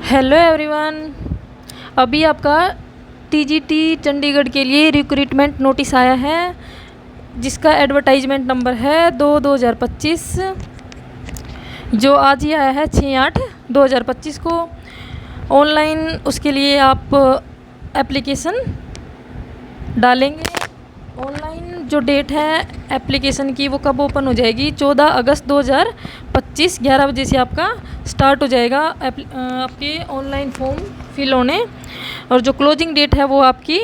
Hello everyone. अभी आपका TGT Chandigarh के लिए रिक्रूटमेंट नोटिस आया है, जिसका एडवर्टाइजमेंट नंबर है 2/2025, जो आज ही आया है 6/8/2025 को। ऑनलाइन उसके लिए आप एप्लीकेशन डालेंगे। ऑनलाइन जो डेट है एप्लीकेशन की वो कब ओपन हो जाएगी? 14 अगस्त 2025 11 बजे से आपका स्टार्ट हो जाएगा आपके ऑनलाइन फॉर्म फिल होने। और जो क्लोजिंग डेट है वो आपकी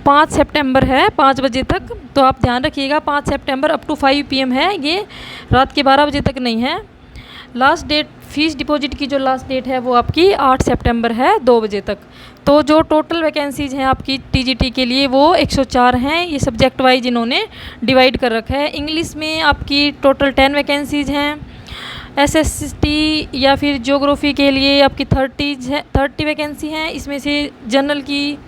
5 सितंबर है, 5 बजे तक। तो आप ध्यान रखिएगा, 5 सितंबर अप टू 5 PM है, ये रात के 12 बजे तक नहीं है। लास्ट डेट फीस डिपॉजिट की जो लास्ट डेट है वो आपकी 8 सितंबर है, 2 बजे तक। तो जो टोटल वैकेंसीज़ हैं आपकी टीजीटी के लिए वो 104 हैं। ये सब्जेक्ट वाइज इन्होंने डिवाइड कर रखा है। इंग्लिश में आपकी टोटल 10 वैकेंसीज़ हैं। एसएसटी या फिर ज्योग्राफी के लिए आपकी 30 वैकेंसी हैं। इसमें से जनरल की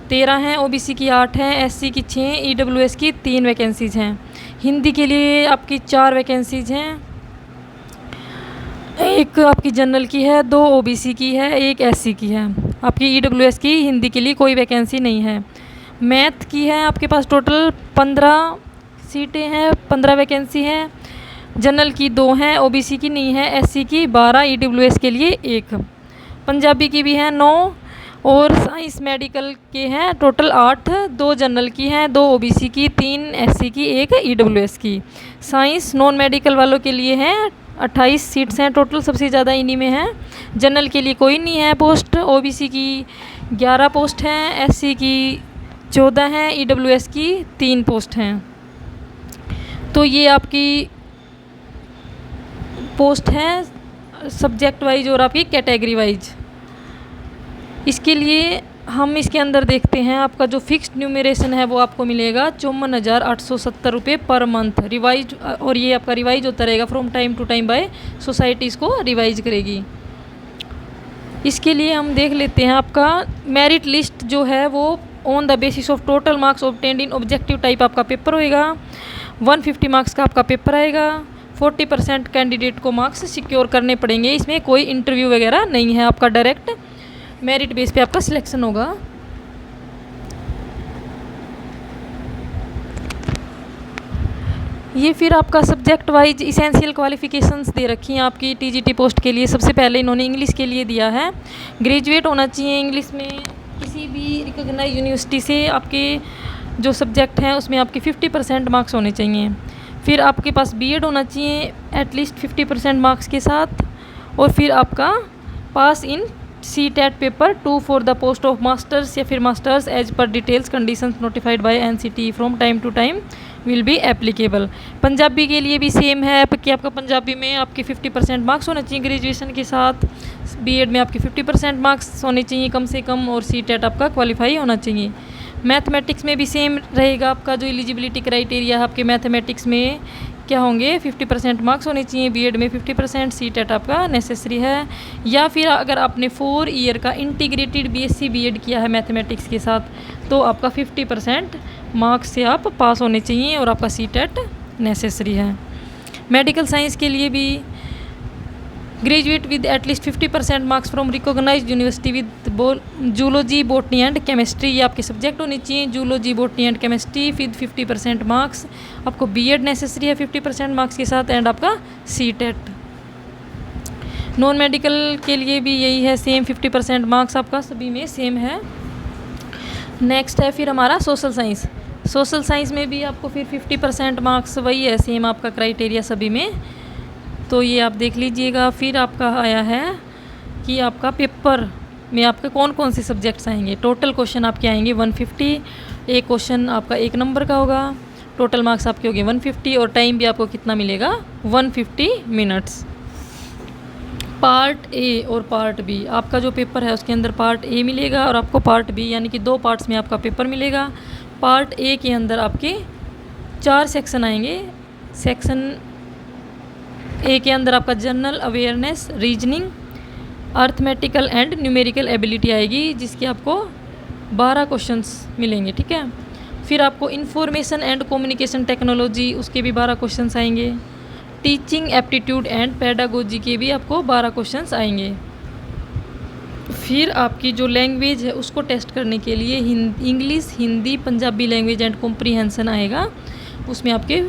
13 हैं, ओबीसी की 8 हैं, एससी की 6, ईडब्ल्यूएस की 3 वैकेंसीज़ हैं। हिंदी के लिए आपकी 4 वैकेंसीज़ हैं। एक आपकी जनरल की है, 2 ओबीसी की है, 1 एससी की है। आपकी ईडब्ल्यूएस की हिंदी के लिए कोई वैकेंसी नहीं है। मैथ की है आपके पास टोटल 15 सीटें हैं, 15 वैकेंसी हैं। जनरल की 2 हैं, ओबीसी की नहीं है, एससी की 12, ईडब्ल्यूएस के लिए 1। पंजाबी की भी है 9 और साइंस मेडिकल के हैं टोटल 8, 2 जनरल की हैं, 2 ओबीसी की, 3 एससी की, 1 ईडब्ल्यूएस की। साइंस नॉन मेडिकल वालों के लिए हैं 28 सीट्स हैं टोटल, सबसे ज़्यादा इन्हीं में है। जनरल के लिए कोई नहीं है पोस्ट, ओबीसी की 11 पोस्ट हैं, एससी की 14 हैं, ईडब्ल्यूएस की 3 पोस्ट हैं। तो ये आपकी पोस्ट हैं सब्जेक्ट वाइज और आपकी कैटेगरी वाइज। इसके लिए हम इसके अंदर देखते हैं, आपका जो फिक्स्ड न्यूमरेशन है वो आपको मिलेगा 54,870 रुपये पर मंथ रिवाइज। और ये आपका रिवाइज होता रहेगा from time to time by societies को रिवाइज करेगी। इसके लिए हम देख लेते हैं, आपका मेरिट लिस्ट जो है वो on the basis of total marks obtained in objective type आपका पेपर होएगा। 150 मार्क्स का आपका पेपर आएगा। 40% कैंडिडेट को मार्क्स सिक्योर करने पड़ेंगे। इसमें कोई इंटरव्यू वगैरह नहीं है, आपका डायरेक्ट मेरिट बेस पे आपका सिलेक्शन होगा। ये फिर आपका सब्जेक्ट वाइज इसेंशियल क्वालिफिकेशंस दे रखी हैं आपकी टीजीटी पोस्ट के लिए। सबसे पहले इन्होंने इंग्लिश के लिए दिया है, ग्रेजुएट होना चाहिए इंग्लिश में किसी भी रिकॉग्नाइज यूनिवर्सिटी से। आपके जो सब्जेक्ट हैं उसमें आपके 50% मार्क्स होने चाहिए। फिर आपके पास बीएड होना चाहिए एटलीस्ट 50% मार्क्स के साथ। और फिर आपका pass in CTET paper 2 for the post of masters या फिर masters as per details conditions notified by NCT from time to time will be applicable. Punjabi के लिए भी सेम है कि आपका पंजाबी में आपके 50% मार्क्स होना चाहिए ग्रेजुएशन के साथ। बीएड में आपके 50% मार्क्स होने चाहिए कम से कम, और CTET आपका क्वालिफाई होना चाहिए। मैथमेटिक्स में भी सेम रहेगा, आपका जो एलिजिबिलिटी क्राइटेरिया है आपके मैथमेटिक्स में क्या होंगे, 50% मार्क्स होने चाहिए। बीएड में 50%, CTET आपका नेसेसरी है। या फिर अगर आपने 4 ईयर का इंटीग्रेटेड BSc बीएड किया है मैथमेटिक्स के साथ, तो आपका 50% मार्क्स से आप पास होने चाहिए और आपका CTET नेसेसरी है। मेडिकल साइंस के लिए भी graduate with at least 50% marks from recognised university with zoology, botany and chemistry, ये आपके सब्जेक्ट होने चाहिए। Zoology, botany and chemistry with 50% marks. आपको बीएड नेसेसरी है 50% मार्क्स के साथ, एंड आपका CTET। नॉन मेडिकल के लिए भी यही है सेम, 50% मार्क्स आपका सभी में सेम है। नेक्स्ट है फिर हमारा सोशल साइंस। सोशल साइंस में भी आपको फिर 50% मार्क्स वही है सेम आपका क्राइटेरिया सभी में। तो ये आप देख लीजिएगा। फिर आपका आया है कि आपका पेपर में आपके कौन कौन से सब्जेक्ट्स आएंगे। टोटल क्वेश्चन आपके आएंगे 150। एक क्वेश्चन आपका 1 नंबर का होगा। टोटल मार्क्स आपके होंगे 150 और टाइम भी आपको कितना मिलेगा, 150 मिनट्स। पार्ट ए और पार्ट बी, आपका जो पेपर है उसके अंदर पार्ट ए मिलेगा और आपको पार्ट बी, यानी कि 2 पार्ट्स में आपका पेपर मिलेगा। पार्ट ए के अंदर आपके 4 सेक्शन आएंगे। सेक्शन ए के अंदर आपका general awareness, reasoning, arithmetical and numerical ability आएगी, जिसके आपको 12 क्वेश्चंस मिलेंगे, ठीक है। फिर आपको इंफॉर्मेशन एंड कम्युनिकेशन टेक्नोलॉजी, उसके भी 12 क्वेश्चंस आएंगे। टीचिंग एप्टीट्यूड एंड पेडागोजी के भी आपको 12 क्वेश्चंस आएंगे। फिर आपकी जो लैंग्वेज है उसको टेस्ट करने के लिए English, Hindi, Punjabi language and comprehension आएगा। उसमें आपके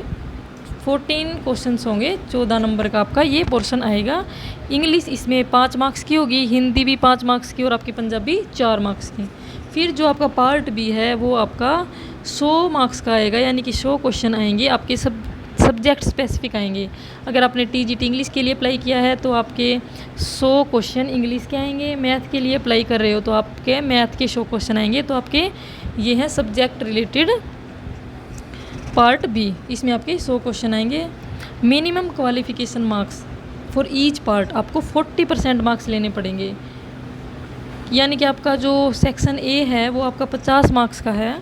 14 क्वेश्चंस होंगे, 14 नंबर का आपका ये पोर्शन आएगा। इंग्लिश इसमें 5 मार्क्स की होगी, हिंदी भी 5 मार्क्स की और आपकी पंजाबी 4 मार्क्स की। फिर जो आपका पार्ट बी है वो आपका 100 मार्क्स का आएगा, यानी कि 100 क्वेश्चन आएंगे आपके सब्जेक्ट स्पेसिफिक आएंगे। अगर आपने टीजीटी इंग्लिश के लिए अप्लाई किया है तो आपके 100 क्वेश्चन इंग्लिश के आएंगे, मैथ के लिए अप्लाई कर रहे हो तो आपके मैथ के 100 क्वेश्चन आएंगे। तो आपके ये हैं सब्जेक्ट रिलेटेड पार्ट बी, इसमें आपके 100 क्वेश्चन आएंगे। Minimum qualification marks for each part आपको 40% मार्क्स लेने पड़ेंगे, यानी कि आपका जो सेक्शन ए है वो आपका 50 मार्क्स का है,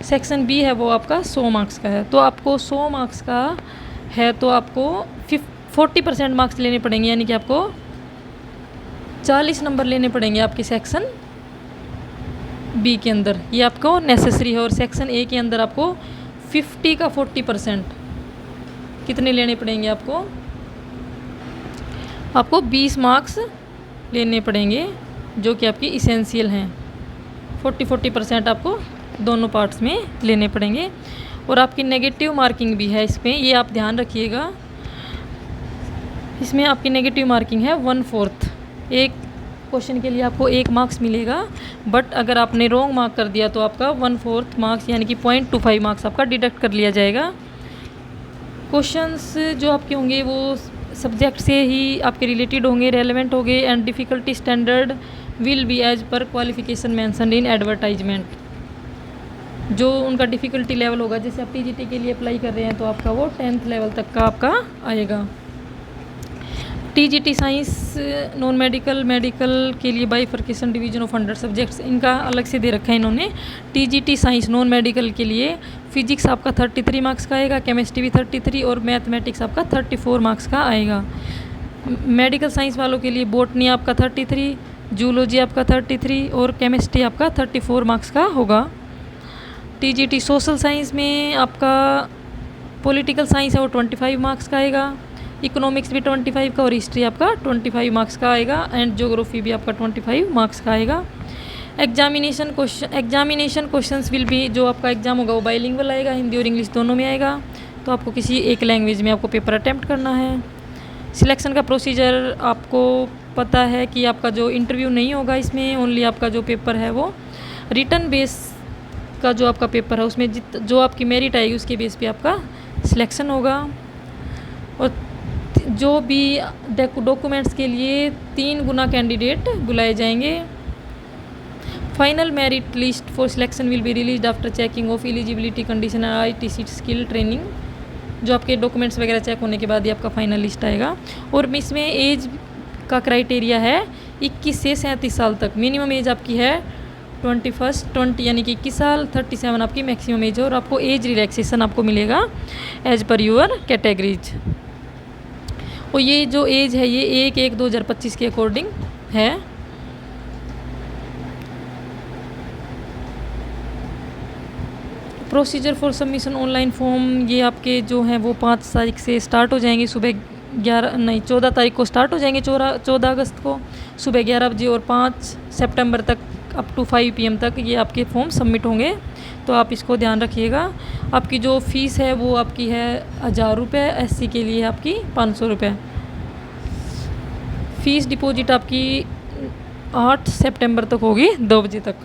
सेक्शन बी है वो आपका 100 मार्क्स का है। तो आपको 100 मार्क्स का है तो आपको 40% मार्क्स लेने पड़ेंगे, यानी कि आपको 40 नंबर लेने पड़ेंगे आपके सेक्शन बी के अंदर, ये आपको नेसेसरी है। और सेक्शन ए के अंदर आपको 50 का 40% कितने लेने पड़ेंगे आपको 20 मार्क्स लेने पड़ेंगे, जो कि आपकी इसेंशियल हैं। 40% आपको दोनों पार्ट्स में लेने पड़ेंगे। और आपकी नेगेटिव मार्किंग भी है इसमें, ये आप ध्यान रखिएगा। इसमें आपकी नेगेटिव मार्किंग है 1/4, एक क्वेश्चन के लिए आपको 1 मार्क्स मिलेगा, बट अगर आपने रॉन्ग मार्क कर दिया तो आपका 1/4 मार्क्स यानी कि 0.25 मार्क्स आपका डिडक्ट कर लिया जाएगा। क्वेश्चंस जो आपके होंगे वो सब्जेक्ट से ही आपके रिलेटेड होंगे, रेलेवेंट होंगे and difficulty standard will be as per qualification mentioned in advertisement. जो उनका डिफ़िकल्टी लेवल होगा, जैसे आप टीजीटी के लिए अप्लाई कर रहे हैं तो आपका वो 10th लेवल तक का आपका आएगा। TGT science non medical, medical के लिए बाइफर्केशन डिवीजन ऑफ 100 सब्जेक्ट्स इनका अलग से दे रखा है इन्होंने। टीजीटी साइंस नॉन मेडिकल के लिए फिजिक्स आपका 33 मार्क्स का आएगा, केमिस्ट्री भी 33 और मैथमेटिक्स आपका 34 मार्क्स का आएगा। मेडिकल साइंस वालों के लिए बॉटनी आपका 33, जूलॉजी आपका 33 और केमिस्ट्री आपका 34 मार्क्स का होगा। टीजीटी सोशल साइंस में आपका पॉलिटिकल साइंस है वो 25 मार्क्स का आएगा, इकोनॉमिक्स भी 25 का और हिस्ट्री आपका 25 मार्क्स का आएगा एंड ज्योग्राफी भी आपका 25 मार्क्स का आएगा। एग्जामिनेशन क्वेश्चंस विल बी, जो आपका एग्जाम होगा वो बाइलिंगुअल आएगा, हिंदी और इंग्लिश दोनों में आएगा। तो आपको किसी एक लैंग्वेज में आपको पेपर अटैम्प्ट करना है। सिलेक्शन का प्रोसीजर आपको पता है कि आपका जो इंटरव्यू नहीं होगा इसमें, ओनली आपका जो पेपर है वो रिटन बेस का जो आपका पेपर है उसमें जो आपकी मेरिट आएगी उसके बेस पे आपका सिलेक्शन होगा। और जो भी डॉक्यूमेंट्स के लिए 3 गुना कैंडिडेट बुलाए जाएंगे। Final merit list for selection will be release after checking of eligibility condition ITC skill training. जो आपके डॉक्यूमेंट्स वगैरह चेक होने के बाद ही आपका फाइनल लिस्ट आएगा। और इसमें एज का क्राइटेरिया है 21 से 37 साल तक। मिनिमम एज आपकी है 20 यानी कि 21 साल, 37 आपकी मैक्सिमम एज है। और आपको एज रिलैक्सेशन आपको मिलेगा एज पर यूर कैटेगरीज। और ये जो एज है ये 1/1/2025 के अकॉर्डिंग है। Procedure for submission online form ये आपके जो हैं वो 5 तारीख से स्टार्ट हो जाएंगे, सुबह 14 तारीख को स्टार्ट हो जाएंगे, 14 अगस्त को सुबह 11 बजे और 5 सितंबर तक अप टू 5 PM तक ये आपके फॉर्म सबमिट होंगे। तो आप इसको ध्यान रखिएगा। आपकी जो फ़ीस है वो आपकी है 1000 रुपये, SC के लिए आपकी 500 रुपये। फ़ीस डिपॉजिट आपकी 8 सितंबर तक होगी 2 बजे तक।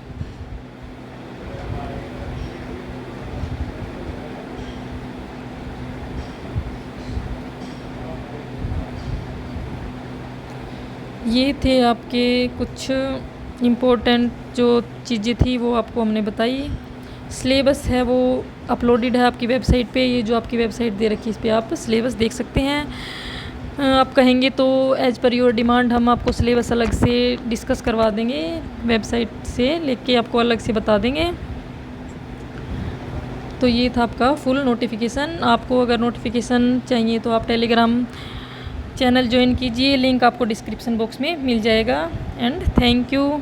ये थे आपके कुछ इम्पोर्टेंट जो चीज़ें थी वो आपको हमने बताई। सिलेबस है वो अपलोडेड है आपकी वेबसाइट पे। ये जो आपकी वेबसाइट दे रखी है इस पर आप सिलेबस देख सकते हैं। आप कहेंगे तो एज पर योर डिमांड हम आपको सिलेबस अलग से डिस्कस करवा देंगे, वेबसाइट से लेके आपको अलग से बता देंगे। तो ये था आपका फुल नोटिफिकेशन। आपको अगर नोटिफिकेशन चाहिए तो आप टेलीग्राम चैनल ज्वाइन कीजिए, लिंक आपको डिस्क्रिप्शन बॉक्स में मिल जाएगा। And thank you.